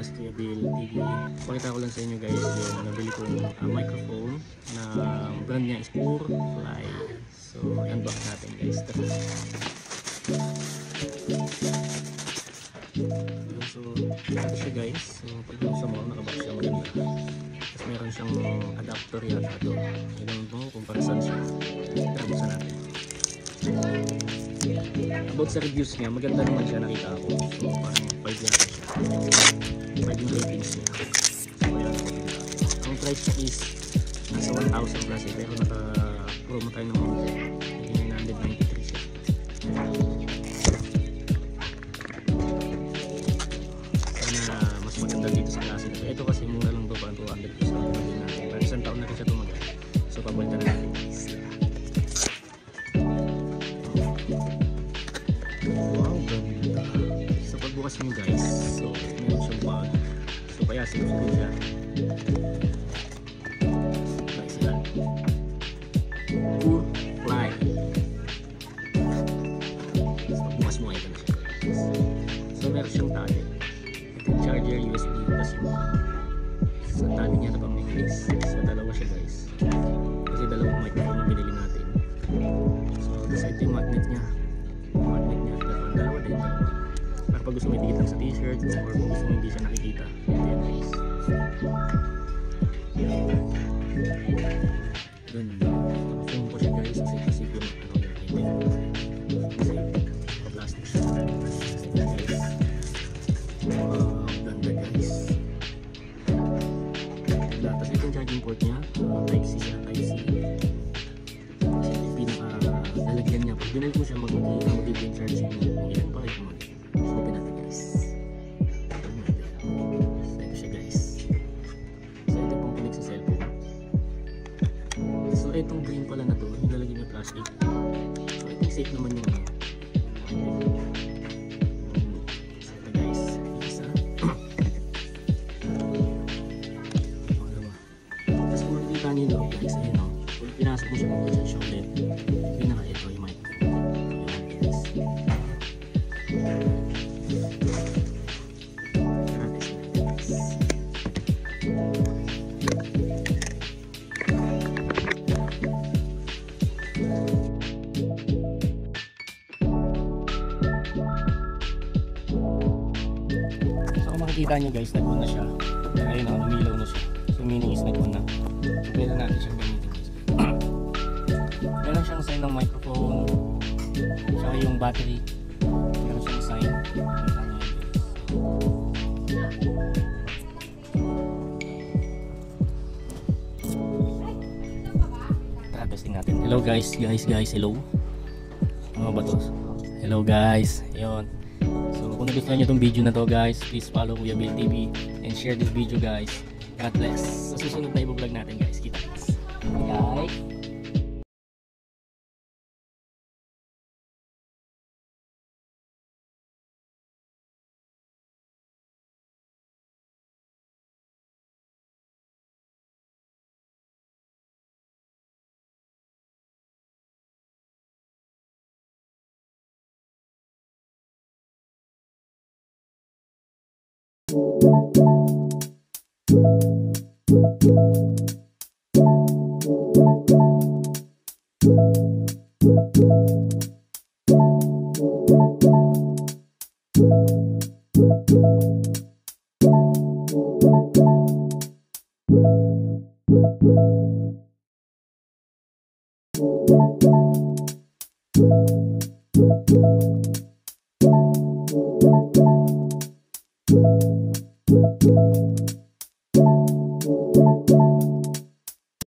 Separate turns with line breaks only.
Podcast Kuya Bill TV. Pakita ko lang sa inyo guys yung nabili kong microphone na brand niya is Purefly. So unbox natin guys. So ito siya guys. So pag sa mo nakabox siya maganda. Tapos meron siyang adapter yata ito. Ilan mo kung para saan siya. Tara buksan natin. About sa reviews niya, maganda naman siya, nakita ako. So parang 5 yata siya. 5 yung ratings niya. So ayan, ang price niya is nasa 1,000 plus eh, pero naka-promo tayo ng 993 siya. Sana mas maganda dito sa klase na ito kasi mura lang ito, parang 200 plus lang natin. Parang isang taon na rin siya tumagal. So pabalitan na natin guys. Wow, ganda. Sa pagbukas nyo guys, so meron siyang bag. So kaya sinusunod siya. Nice lang. Purefly. So pagbukas mo, ito na siya. So meron siyang tali. Ito yung charger, USB, plus yung sa tali niya na pang English. So dalawa siya guys. Kasi dalawang microphone yung binili natin. So beside yung magnet niya. Dalawa din. Para pag gusto mo itigit lang sa t-shirt or kung gusto mo hindi siya nakikita, ito yan guys. Ganda. Phone ko siya guys kasi yung kasi plastic siya. Wow, ganda guys. Tapos ito yung charging port niya, Type C siya, Type C. Kasi pinaka-lalagyan niya, pag binalik mo siya mag-i-charging kung ilan pa kayo mag open natin guys. So ito siya guys. So ito pong connect sa cellphone. So itong green pala na to, nilalagyan niya plastic. So itong safe naman yung so ito guys, isa. Tapos kung makikita niyo loob guys, ayun o. Kung pinasok mo siya mag-charge siya ulit, pinaka ito yung mic. So kung makikita nyo guys, nag-on na siya. Ayun o, lumilaw na siya. So meaning is nag-on na. So pwede natin siyang gamitin guys. Meron siyang sign ng microphone, saka yung battery. Meron siyang sign. Tara, testing natin. Hello guys, hello. Ano ba to? Hello guys, ayun. So kung nagustuhan nyo itong video na to guys, please follow Kuya Bill TV and share this video guys. God bless. Sa susunod na i-vlog natin guys. Kita guys. Bye.